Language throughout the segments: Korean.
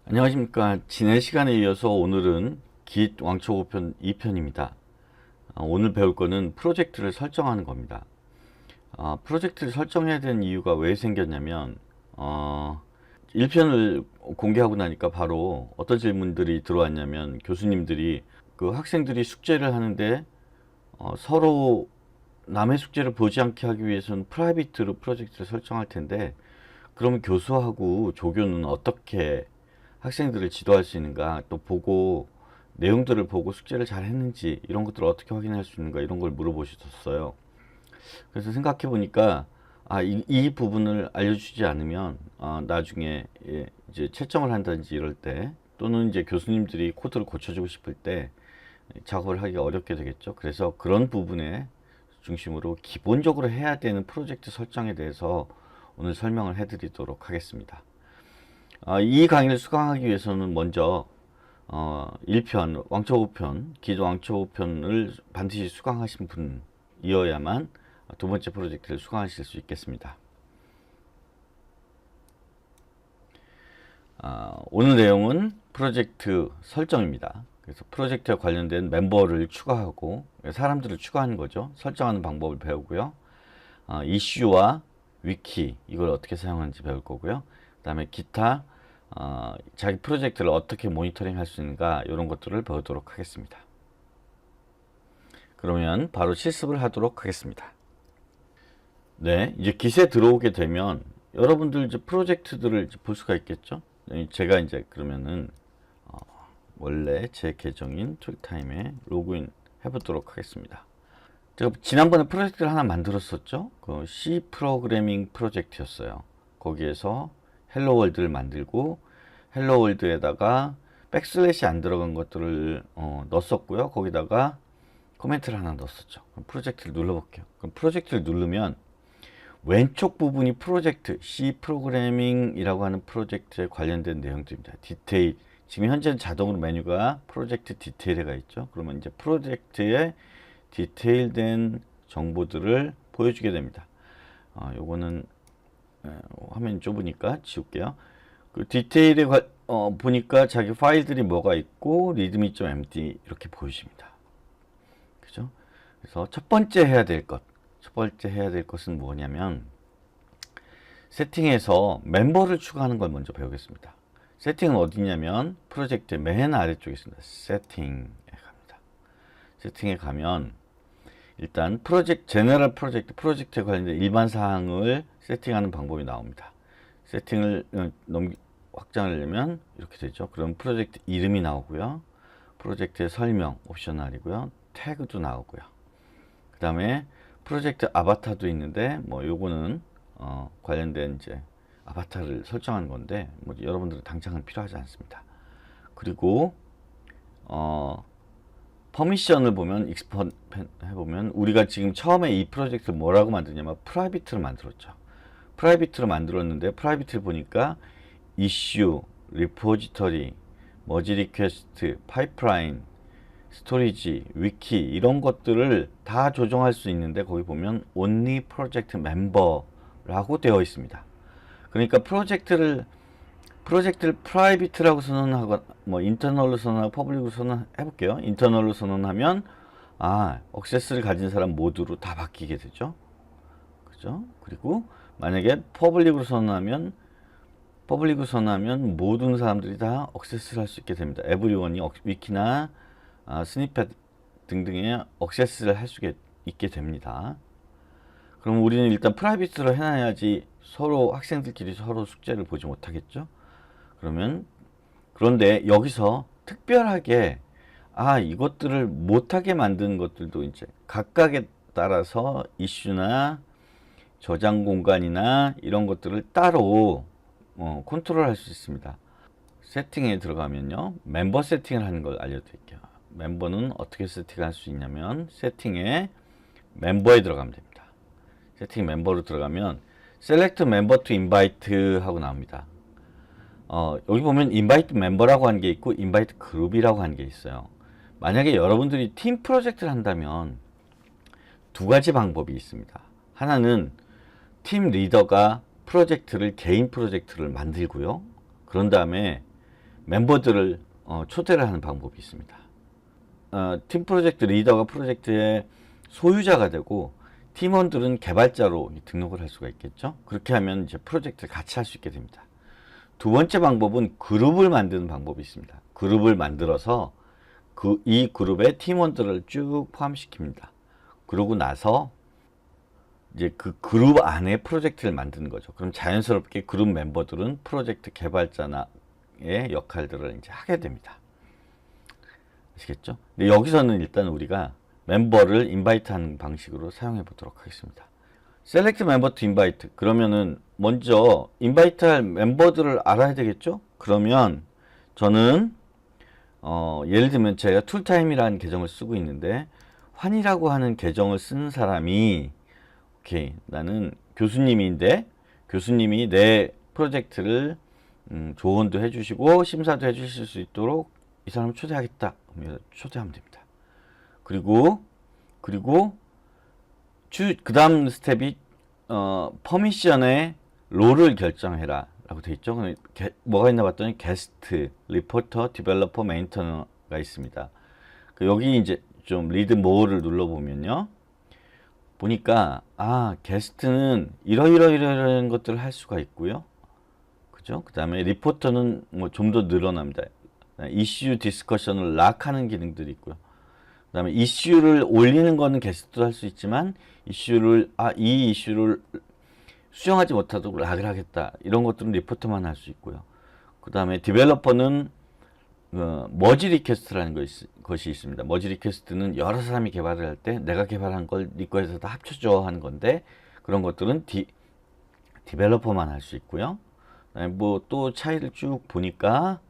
안녕하십니까. 지난 시간에 이어서 오늘은 Git 왕초보편 2편입니다. 오늘 배울 거는 프로젝트를 설정하는 겁니다. 프로젝트를 설정해야 되는 이유가 왜 생겼냐면 1편을 공개하고 나니까 바로 어떤 질문들이 들어왔냐면, 교수님들이 그 학생들이 숙제를 하는데 서로 남의 숙제를 보지 않게 하기 위해서는 프라이빗으로 프로젝트를 설정할 텐데, 그러면 교수하고 조교는 어떻게 학생들을 지도할 수 있는가, 또 보고 내용들을 보고 숙제를 잘 했는지 이런 것들을 어떻게 확인할 수 있는가, 이런 걸 물어보셨어요. 그래서 생각해 보니까 이 부분을 알려주지 않으면 나중에 이제 채점을 한다든지 이럴 때, 또는 이제 교수님들이 코드를 고쳐주고 싶을 때 작업을 하기 어렵게 되겠죠. 그래서 그런 부분에 중심으로 기본적으로 해야 되는 프로젝트 설정에 대해서 오늘 설명을 해드리도록 하겠습니다. 이 강의를 수강하기 위해서는 먼저 1편, 왕초보편, 기존 왕초보편을 반드시 수강하신 분이어야만 두 번째 프로젝트를 수강하실 수 있겠습니다. 오늘 내용은 프로젝트 설정입니다. 그래서 프로젝트와 관련된 멤버를 추가하고 사람들을 추가하는 거죠. 설정하는 방법을 배우고요. 이슈와 위키, 이걸 어떻게 사용하는지 배울 거고요. 그 다음에 기타 자기 프로젝트를 어떻게 모니터링 할 수 있는가, 이런 것들을 배우도록 하겠습니다. 그러면 바로 실습을 하도록 하겠습니다. 네, 이제 Git에 들어오게 되면 여러분들 이제 프로젝트들을 이제 볼 수가 있겠죠. 제가 이제 그러면은 원래 제 계정인 툴타임에 로그인 해보도록 하겠습니다. 제가 지난번에 프로젝트를 하나 만들었었죠. 그 C 프로그래밍 프로젝트였어요. 거기에서 헬로 월드를 만들고 헬로 월드에다가 백슬래시 안 들어간 것들을 넣었었고요. 거기다가 코멘트를 하나 넣었었죠. 그럼 프로젝트를 눌러볼게요. 그럼 프로젝트를 누르면 왼쪽 부분이 프로젝트 C 프로그래밍이라고 하는 프로젝트에 관련된 내용들입니다. 디테일, 지금 현재는 자동으로 메뉴가 프로젝트 디테일에가 있죠. 그러면 이제 프로젝트의 디테일된 정보들을 보여주게 됩니다. 요거는 화면이 좁으니까 지울게요. 그 디테일에 보니까 자기 파일들이 뭐가 있고 readme.md 이렇게 보이십니다. 그죠? 그래서 첫 번째 해야 될 것은 뭐냐면, 세팅에서 멤버를 추가하는 걸 먼저 배우겠습니다. 세팅은 어디냐면 프로젝트 맨 아래쪽에 있습니다. 세팅에 갑니다. 세팅에 가면 일단 제너럴 프로젝트에 관련된 일반 사항을 세팅하는 방법이 나옵니다. 세팅을 확장을 하려면 이렇게 되죠. 그럼 프로젝트 이름이 나오고요. 프로젝트의 설명, 옵셔널이고요. 태그도 나오고요. 그 다음에 프로젝트 아바타도 있는데, 뭐 요거는 관련된 이제 아바타를 설정하는 건데, 뭐 여러분들은 당장은 필요하지 않습니다. 그리고 퍼미션을 보면, 익스펀 해보면, 우리가 지금 처음에 이 프로젝트를 뭐라고 만드냐면 프라이빗으로 만들었죠. 프라이빗으로 만들었는데, 프라이빗을 보니까 이슈, 리포지터리, 머지 리퀘스트, 파이프라인, 스토리지, 위키, 이런 것들을 다 조정할 수 있는데, 거기 보면 only project member라고 되어 있습니다. 그러니까 프로젝트를 프라이빗이라고 선언하거나, 뭐 인터널로 선언하고 퍼블릭으로 선언해 볼게요. 인터널로 선언하면 억세스를 가진 사람 모두로 다 바뀌게 되죠. 그죠? 그리고 만약에 퍼블릭으로 선언하면 모든 사람들이 다 억세스를 할 수 있게 됩니다. 에브리원이 위키나 스니펫 등등의 억세스를 할 수 있게 됩니다. 그럼 우리는 일단 프라이빗으로 해놔야지 서로 학생들끼리 서로 숙제를 보지 못하겠죠. 그런데 여기서 특별하게 이것들을 못하게 만드는 것들도 이제 각각에 따라서 이슈나 저장 공간이나 이런 것들을 따로 컨트롤 할 수 있습니다. 세팅에 들어가면요, 멤버 세팅을 하는 걸 알려드릴게요. 멤버는 어떻게 세팅할 수 있냐면, 세팅에 멤버에 들어가면 됩니다. 세팅 멤버로 들어가면 select member to invite 하고 나옵니다. 여기 보면 invite 멤버라고 하는 게 있고 invite 그룹이라고 하는 게 있어요. 만약에 여러분들이 팀 프로젝트를 한다면 두 가지 방법이 있습니다. 하나는 팀 리더가 개인 프로젝트를 만들고요. 그런 다음에 멤버들을 초대를 하는 방법이 있습니다. 팀 프로젝트 리더가 프로젝트의 소유자가 되고 팀원들은 개발자로 등록을 할 수가 있겠죠. 그렇게 하면 이제 프로젝트를 같이 할 수 있게 됩니다. 두 번째 방법은 그룹을 만드는 방법이 있습니다. 그룹을 만들어서 이 그룹에 팀원들을 쭉 포함시킵니다. 그러고 나서 이제 그 그룹 안에 프로젝트를 만드는 거죠. 그럼 자연스럽게 그룹 멤버들은 프로젝트 개발자의 역할들을 이제 하게 됩니다. 아시겠죠? 근데 여기서는 일단 우리가 멤버를 인바이트하는 방식으로 사용해 보도록 하겠습니다. 셀렉트 멤버 투 인바이트. 그러면은 먼저 인바이트할 멤버들을 알아야 되겠죠? 그러면 저는 예를 들면 제가 툴타임이라는 계정을 쓰고 있는데 환이라고 하는 계정을 쓰는 사람이 오케이, 나는 교수님인데 교수님이 내 프로젝트를 조언도 해주시고 심사도 해주실 수 있도록 이 사람을 초대하겠다. 초대하면 됩니다. 그리고 그 다음 스텝이 퍼미션에 롤을 결정해라 라고 되어 있죠. 뭐가 있나 봤더니 게스트, 리포터, 디벨로퍼, 메인터너가 있습니다. 여기 이제 좀 리드 모어를 눌러보면요. 보니까 게스트는 이러이러이러한 것들을 할 수가 있고요. 그죠? 그 다음에 리포터는 뭐 좀 더 늘어납니다. 이슈 디스커션을 락하는 기능들이 있고요. 그 다음에 이슈를 올리는 거는 게스트도 할 수 있지만 이 이슈를 수정하지 못하도록 락을 하겠다. 이런 것들은 리포터만 할 수 있고요. 그 다음에 디벨로퍼는 머지 리퀘스트라는 것이 있습니다. 머지 리퀘스트는 여러 사람이 개발을 할 때 내가 개발한 걸 네 거에서 다 합쳐줘 하는 건데 그런 것들은 디벨로퍼만 할 수 있고요. 뭐 또 차이를 쭉 보니까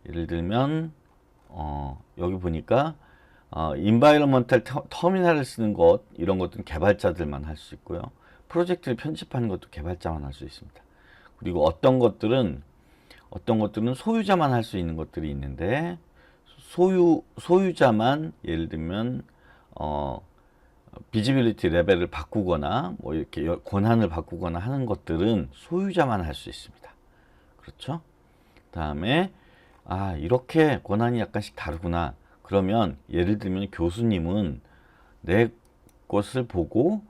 예를 들면 여기 보니까 인바이러먼탈 터미널을 쓰는 것 이런 것들은 개발자들만 할 수 있고요. 프로젝트를 편집하는 것도 개발자만 할 수 있습니다. 그리고 어떤 것들은 소유자만 할 수 있는 것들이 있는데 소유자만 예를 들면 비지빌리티 레벨을 바꾸거나 뭐 이렇게 권한을 바꾸거나 하는 것들은 소유자만 할 수 있습니다. 그렇죠? 다음에 이렇게 권한이 약간씩 다르구나. 그러면 예를 들면 교수님은 내 것을 보고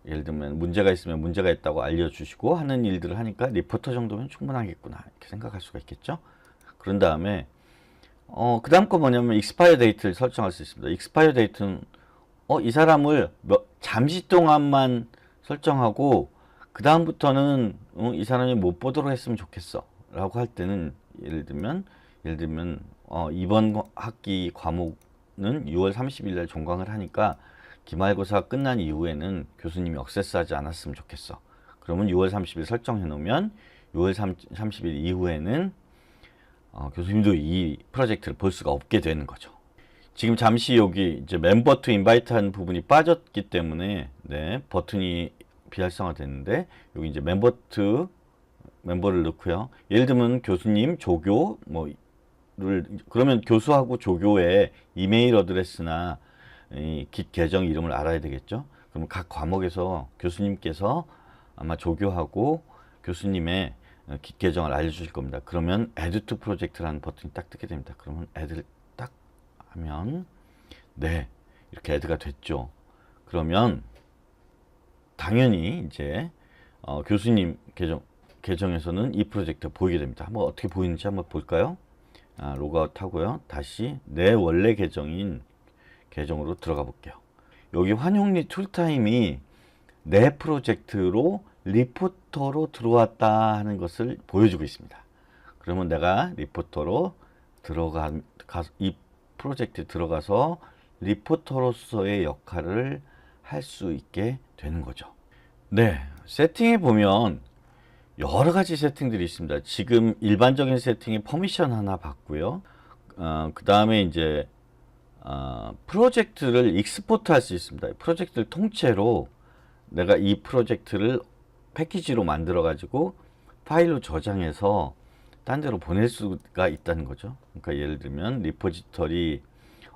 예를 들면 문제가 있으면 문제가 있다고 알려주시고 하는 일들을 하니까 리포터 정도면 충분하겠구나 이렇게 생각할 수가 있겠죠. 그런 다음에 그 다음 거 뭐냐면 익스파이어 데이트를 설정할 수 있습니다. 익스파이어 데이트는 이 사람을 잠시 동안만 설정하고 그 다음부터는 이 사람이 못 보도록 했으면 좋겠어 라고 할 때는 예를 들면 이번 학기 과목은 6월 30일 날 종강을 하니까 기말고사 끝난 이후에는 교수님이 억세스하지 않았으면 좋겠어. 그러면 6월 30일 설정해 놓으면 6월 30일 이후에는 교수님도 이 프로젝트를 볼 수가 없게 되는 거죠. 지금 잠시 여기 이제 멤버 투 인바이트 하는 부분이 빠졌기 때문에 버튼이 비활성화 됐는데 여기 이제 멤버를 넣고요. 예를 들면 교수님, 조교 그러면 교수하고 조교의 이메일 어드레스나 이 깃 계정 이름을 알아야 되겠죠. 그럼 각 과목에서 교수님께서 아마 조교하고 교수님의 깃 계정을 알려주실 겁니다. 그러면 Add to Project라는 버튼이 딱 뜨게 됩니다. 그러면 Add를 딱 하면 이렇게 Add가 됐죠. 그러면 당연히 이제 교수님 계정에서는 이 프로젝트가 보이게 됩니다. 한번 어떻게 보이는지 한번 볼까요? 로그아웃 하고요. 다시 내 원래 계정으로 들어가 볼게요. 여기 환용리 툴타임이 내 프로젝트로 리포터로 들어왔다 하는 것을 보여주고 있습니다. 그러면 내가 리포터로 이 프로젝트에 들어가서 리포터로서의 역할을 할 수 있게 되는 거죠. 세팅해 보면 여러 가지 세팅들이 있습니다. 지금 일반적인 세팅에 퍼미션 하나 받고요. 그 다음에 이제 프로젝트를 익스포트 할 수 있습니다. 프로젝트를 통째로 내가 이 프로젝트를 패키지로 만들어 가지고 파일로 저장해서 딴 데로 보낼 수가 있다는 거죠. 그러니까 예를 들면 리포지터리,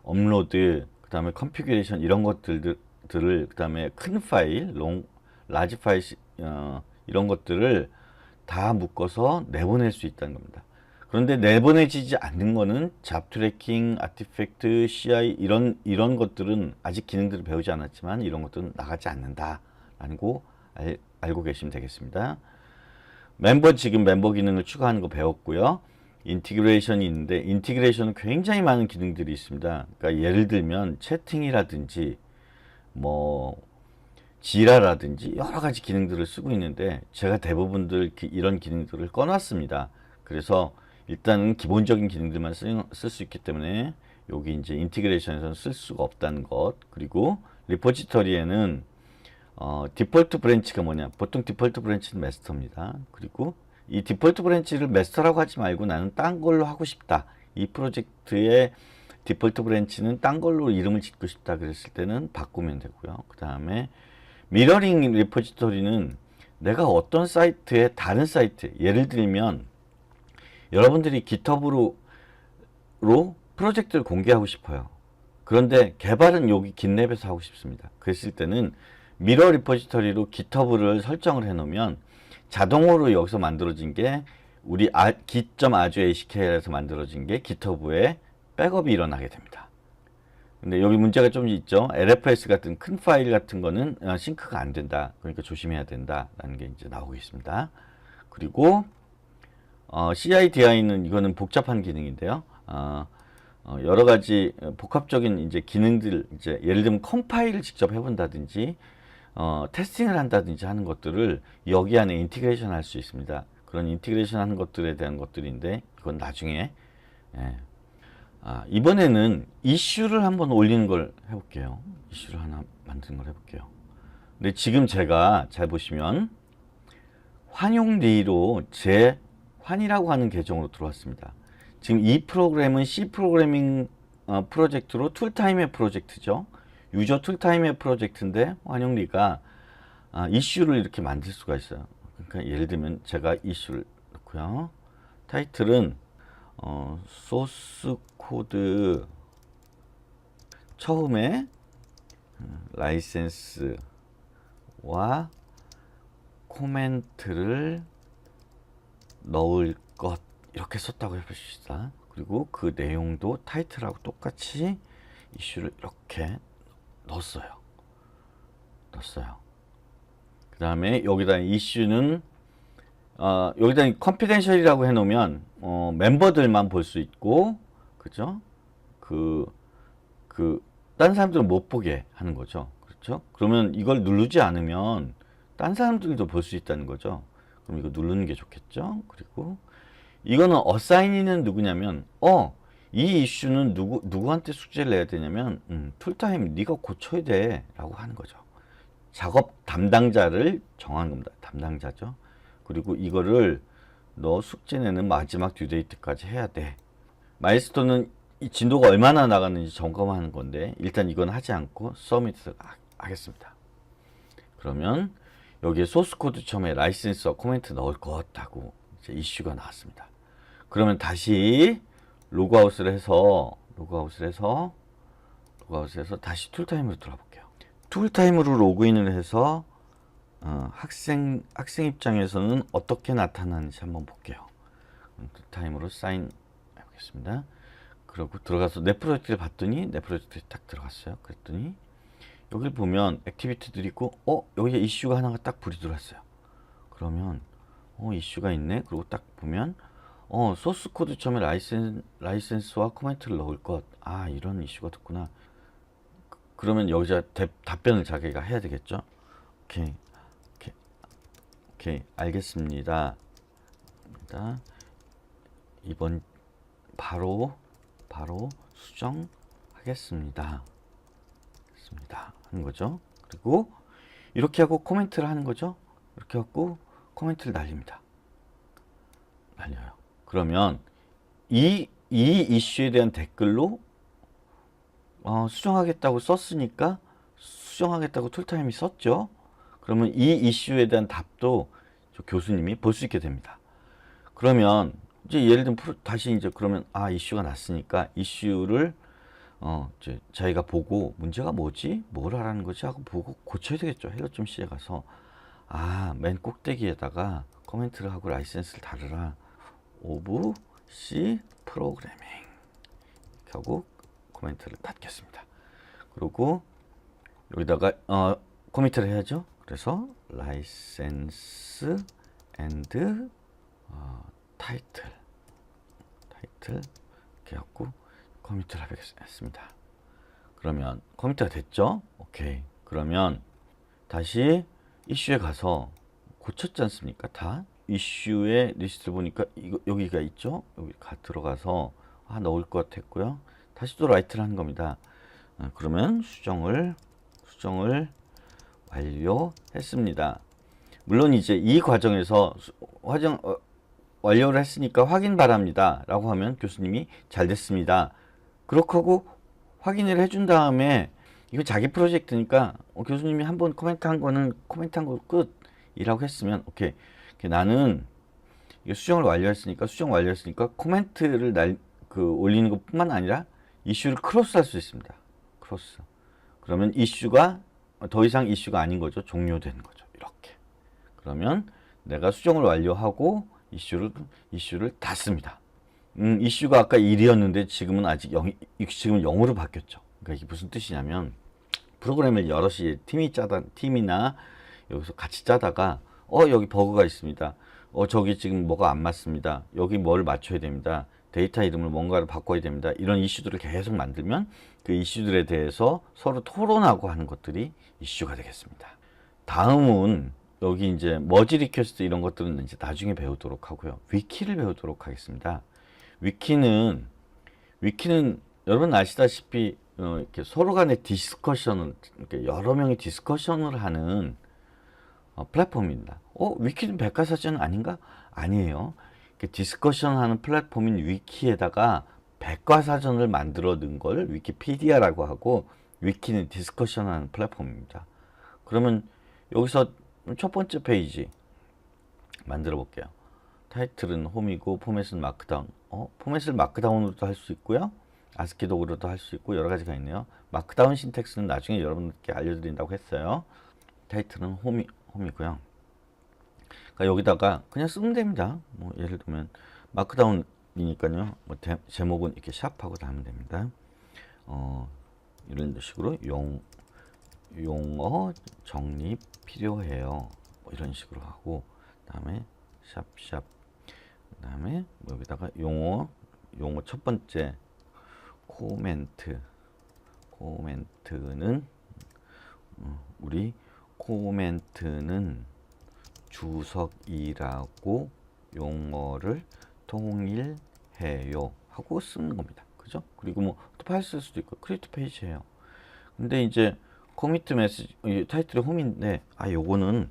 업로드, 그 다음에 컨피규레이션 이런 것들을 그 다음에 큰 파일, 라지 파일 이런 것들을 다 묶어서 내보낼 수 있다는 겁니다. 그런데 내보내지지 않는 거는 잡 트래킹, 아티팩트, CI 이런 것들은 아직 기능들을 배우지 않았지만 이런 것들은 나가지 않는다라는 거 알고 계시면 되겠습니다. 지금 멤버 기능을 추가하는 거 배웠고요. 인티그레이션이 있는데 인티그레이션은 굉장히 많은 기능들이 있습니다. 그러니까 예를 들면 채팅이라든지 뭐 지라라든지 여러 가지 기능들을 쓰고 있는데 제가 대부분들 이런 기능들을 꺼놨습니다. 그래서 일단은 기본적인 기능들만 쓸 수 있기 때문에 여기 이제 인티그레이션에서는 쓸 수가 없다는 것. 그리고 리포지터리에는 디폴트 브랜치가 뭐냐? 보통 디폴트 브랜치는 마스터입니다. 그리고 이 디폴트 브랜치를 마스터라고 하지 말고 나는 딴 걸로 하고 싶다. 이 프로젝트의 디폴트 브랜치는 딴 걸로 이름을 짓고 싶다 그랬을 때는 바꾸면 되고요. 그 다음에 미러링 리포지터리는 내가 어떤 사이트에 다른 사이트, 예를 들면 여러분들이 깃허브로 프로젝트를 공개하고 싶어요. 그런데 개발은 여기 깃랩에서 하고 싶습니다. 그랬을 때는 미러 리포지터리로 깃허브를 설정을 해 놓으면 자동으로 여기서 만들어진 게 우리 git.azu.ak에서 만들어진 게 깃허브에 백업이 일어나게 됩니다. 근데 여기 문제가 좀 있죠. LFS 같은 큰 파일 같은 거는 싱크가 안 된다. 그러니까 조심해야 된다라는 게 이제 나오고 있습니다. 그리고 CI/DI는 이거는 복잡한 기능인데요. 여러 가지 복합적인 이제 기능들, 이제 예를 들면 컴파일을 직접 해본다든지 테스팅을 한다든지 하는 것들을 여기 안에 인티그레이션 할 수 있습니다. 그런 인티그레이션 하는 것들에 대한 것들인데 이건 나중에 이번에는 이슈를 한번 올리는 걸 해볼게요. 이슈를 하나 만드는 걸 해볼게요. 근데 지금 제가 잘 보시면 환용리로 제 환이라고 하는 계정으로 들어왔습니다. 지금 이 프로그램은 C 프로그래밍 프로젝트로 툴타임의 프로젝트죠. 유저 툴타임의 프로젝트인데 환용리가 이슈를 이렇게 만들 수가 있어요. 그러니까 예를 들면 제가 이슈를 넣고요. 타이틀은 소스 코드 처음에 라이센스와 코멘트를 넣을 것 이렇게 썼다고 해봅시다. 그리고 그 내용도 타이틀하고 똑같이 이슈를 이렇게 넣었어요. 그 다음에 여기다 이슈는 여기다 컨피덴셜이라고 해놓으면 멤버들만 볼 수 있고, 그죠? 딴 사람들은 못 보게 하는 거죠. 그렇죠? 그러면 이걸 누르지 않으면 딴 사람들도 볼 수 있다는 거죠. 그럼 이거 누르는 게 좋겠죠? 그리고 이거는 어사인이는 누구냐면 이 이슈는 누구한테 숙제를 내야 되냐면 툴타임 네가 고쳐야 돼 라고 하는 거죠. 작업 담당자를 정하는 겁니다. 담당자죠. 그리고 이거를 너 숙제 내는 마지막 듀데이트까지 해야 돼. 마일스톤은 이 진도가 얼마나 나갔는지 점검하는 건데 일단 이건 하지 않고 서밋을 하겠습니다. 그러면 여기에 소스 코드 처음에 라이센스와 코멘트 넣을 것 하고 이제 이슈가 나왔습니다. 그러면 다시 로그아웃을 해서 다시 툴타임으로 돌아볼게요. 툴타임으로 로그인을 해서 학생 입장에서는 어떻게 나타나는지 한번 볼게요. 툴타임으로 사인 해보겠습니다. 그리고 들어가서 내 프로젝트를 봤더니 내 프로젝트에 딱 들어갔어요. 그랬더니 여기를 보면 액티비티들이 있고 여기에 이슈가 하나가 딱 불이 들어왔어요. 그러면 이슈가 있네. 그리고 딱 보면 소스 코드 처음에 라이센스와 코멘트를 넣을 것. 이런 이슈가 됐구나. 그러면 여기서 답변을 자기가 해야 되겠죠. 오케이 알겠습니다. 이번 바로 수정하겠습니다. 하는 거죠. 그리고 이렇게 하고 코멘트를 하는 거죠. 이렇게 하고 코멘트를 날립니다. 날려요. 그러면 이 이슈에 대한 댓글로 수정하겠다고 썼으니까 수정하겠다고 툴타임이 썼죠. 그러면 이 이슈에 대한 답도 교수님이 볼 수 있게 됩니다. 그러면 이제 예를 들면 다시 이제 그러면 이슈가 났으니까 이슈를 이제 자기가 보고 문제가 뭐지? 뭘 하라는 거지? 하고 보고 고쳐야 되겠죠. 헬로.c에 가서 맨 꼭대기에다가 코멘트를 하고 라이센스를 다르라. 오브 C 프로그래밍 이렇게 하고 코멘트를 닫겠습니다. 그리고 여기다가 코미트를 해야죠. 그래서 라이센스 앤드 타이틀 이렇게 갖고 코미트를 하겠습니다. 그러면 코미트가 됐죠? 오케이. 그러면 다시 이슈에 가서 고쳤지 않습니까? 다 이슈의 리스트를 보니까 여기가 있죠? 여기 들어가서 넣을 것 같았고요. 다시 또 라이트를 하는 겁니다. 그러면 수정을 완료했습니다. 물론 이제 이 과정에서 완료를 했으니까 확인 바랍니다 라고 하면 교수님이 잘 됐습니다. 그렇게 하고 확인을 해준 다음에 이거 자기 프로젝트니까 교수님이 한번 코멘트한 거는 코멘트한 거 끝이라고 했으면 오케이. 나는 이거 수정을 완료했으니까 코멘트를 올리는 것뿐만 아니라 이슈를 크로스할 수 있습니다. 크로스. 그러면 이슈가 더 이상 이슈가 아닌 거죠. 종료되는 거죠. 이렇게. 그러면 내가 수정을 완료하고 이슈를 닫습니다. 이슈가 아까 1이었는데 지금은 아직 0으로 바뀌었죠. 그러니까 이게 무슨 뜻이냐면 프로그램을 여럿이 팀이나 여기서 같이 짜다가 여기 버그가 있습니다. 저기 지금 뭐가 안 맞습니다. 여기 뭐를 맞춰야 됩니다. 데이터 이름을 뭔가를 바꿔야 됩니다. 이런 이슈들을 계속 만들면 그 이슈들에 대해서 서로 토론하고 하는 것들이 이슈가 되겠습니다. 다음은 여기 이제 머지 리퀘스트 이런 것들은 이제 나중에 배우도록 하고요. 위키를 배우도록 하겠습니다. 위키는 여러분 아시다시피 이렇게 서로 간의 디스커션을 이렇게 여러 명이 디스커션을 하는 플랫폼입니다. 위키는 백과사전 아닌가? 아니에요. 디스커션하는 플랫폼인 위키에다가 백과사전을 만들어 넣은 걸 위키피디아라고 하고 위키는 디스커션하는 플랫폼입니다. 그러면 여기서 첫 번째 페이지 만들어 볼게요. 타이틀은 홈이고 포맷은 마크다운. 포맷을 마크다운으로도 할 수 있고요. 아스키 도구로도 할 수 있고 여러 가지가 있네요. 마크다운 신텍스는 나중에 여러분들께 알려드린다고 했어요. 타이틀은 홈이고요. 그러니까 여기다가 그냥 쓰면 됩니다. 뭐 예를 들면 마크다운이니까요. 뭐 제목은 이렇게 샵하고 달면 됩니다. 이런 식으로 용어 정리 필요해요. 뭐 이런 식으로 하고 그다음에 샵 그다음에 여기다가 용어 첫 번째 코멘트는 우리 코멘트는 주석이라고 용어를 통일해요 하고 쓰는 겁니다. 그죠? 그리고 뭐 또 파일 쓸 수도 있고 크리에이트 페이지예요. 근데 이제 커미트 메시지 타이틀이 홈인데 요거는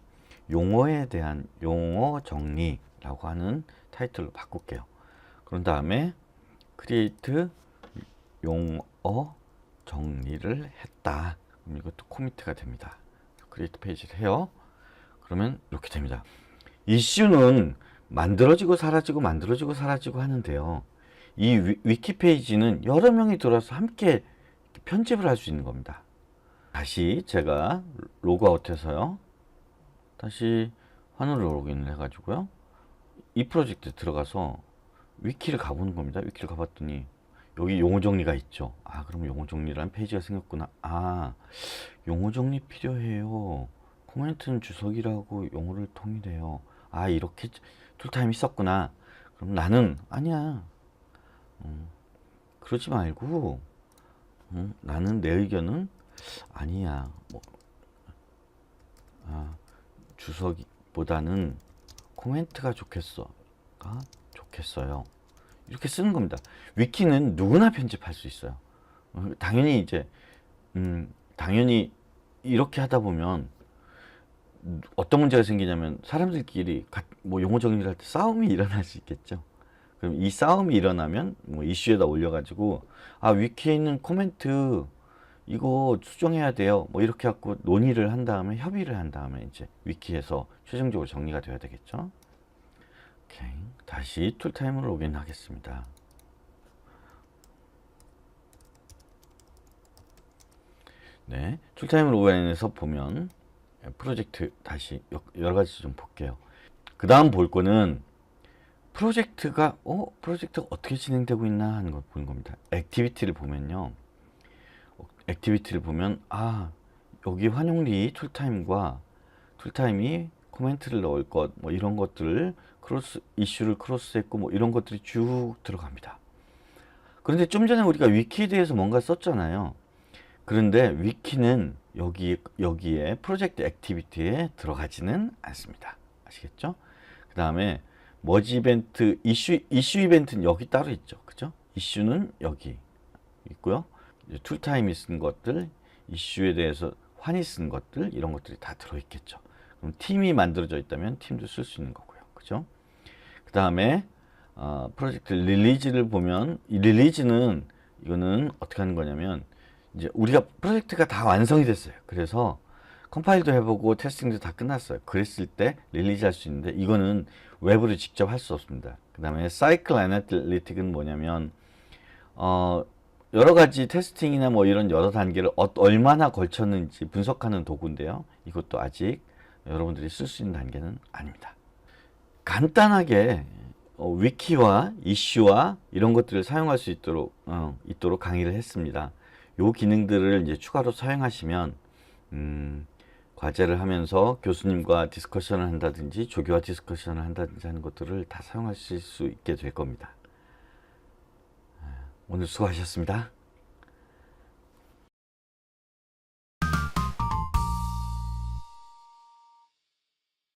용어에 대한 용어 정리라고 하는 타이틀로 바꿀게요. 그런 다음에 크리에이트 용어 정리를 했다. 그럼 이것도 코미트가 됩니다. 크리에이트 페이지를 해요. 그러면 이렇게 됩니다. 이슈는 만들어지고 사라지고 하는데요. 이 위키 페이지는 여러 명이 들어와서 함께 편집을 할 수 있는 겁니다. 다시 제가 로그아웃해서요. 다시 환으로 로그인을 해가지고요. 이 프로젝트 들어가서 위키를 가보는 겁니다. 위키를 가봤더니 여기 용어 정리가 있죠. 그럼 용어 정리라는 페이지가 생겼구나. 용어 정리 필요해요. 코멘트는 주석이라고 용어를 통일해요. 이렇게 툴타임이 있었구나. 그럼 나는 아니야. 그러지 말고 나는 내 의견은 아니야. 주석보다는 코멘트가 좋겠어요. 이렇게 쓰는 겁니다. 위키는 누구나 편집할 수 있어요. 당연히 이렇게 하다 보면 어떤 문제가 생기냐면 사람들끼리 뭐 용어 정리를 할 때 싸움이 일어날 수 있겠죠. 그럼 이 싸움이 일어나면 뭐 이슈에다 올려가지고 위키에 있는 코멘트 이거 수정해야 돼요. 뭐 이렇게 갖고 논의를 한 다음에 협의를 한 다음에 이제 위키에서 최종적으로 정리가 돼야 되겠죠. 오케이. 다시 툴타임으로 로그인 하겠습니다. 네, 툴타임으로 로그인해서 보면 프로젝트 다시 여러 가지 좀 볼게요. 그 다음 볼 거는 프로젝트가 어떻게 진행되고 있나 하는 걸 보는 겁니다. 액티비티를 보면요. 액티비티를 보면 여기 환용리 툴타임과 툴타임이 코멘트를 넣을 것 뭐 이런 것들을 이슈를 크로스했고 뭐 이런 것들이 쭉 들어갑니다. 그런데 좀 전에 우리가 위키에 대해서 뭔가 썼잖아요. 그런데 위키는 여기에 프로젝트 액티비티에 들어가지는 않습니다. 아시겠죠? 그 다음에 머지 이벤트, 이슈 이벤트는 여기 따로 있죠. 그죠? 이슈는 여기 있고요. 툴타임이 쓴 것들, 이슈에 대해서 환이 쓴 것들, 이런 것들이 다 들어있겠죠. 그럼 팀이 만들어져 있다면 팀도 쓸 수 있는 거고요. 그죠? 그 다음에 프로젝트 릴리즈를 보면 이 릴리즈는 이거는 어떻게 하는 거냐면 이제 우리가 프로젝트가 다 완성이 됐어요. 그래서 컴파일도 해보고 테스팅도 다 끝났어요. 그랬을 때 릴리즈 할 수 있는데 이거는 외부로 직접 할 수 없습니다. 그 다음에 사이클 애널리틱은 뭐냐면 여러 가지 테스팅이나 뭐 이런 여러 단계를 얼마나 걸쳤는지 분석하는 도구인데요. 이것도 아직 여러분들이 쓸 수 있는 단계는 아닙니다. 간단하게 위키와 이슈와 이런 것들을 사용할 수 있도록 강의를 했습니다. 요 기능들을 이제 추가로 사용하시면 과제를 하면서 교수님과 디스커션을 한다든지 조교와 디스커션을 한다든지 하는 것들을 다 사용하실 수 있게 될 겁니다. 오늘 수고하셨습니다.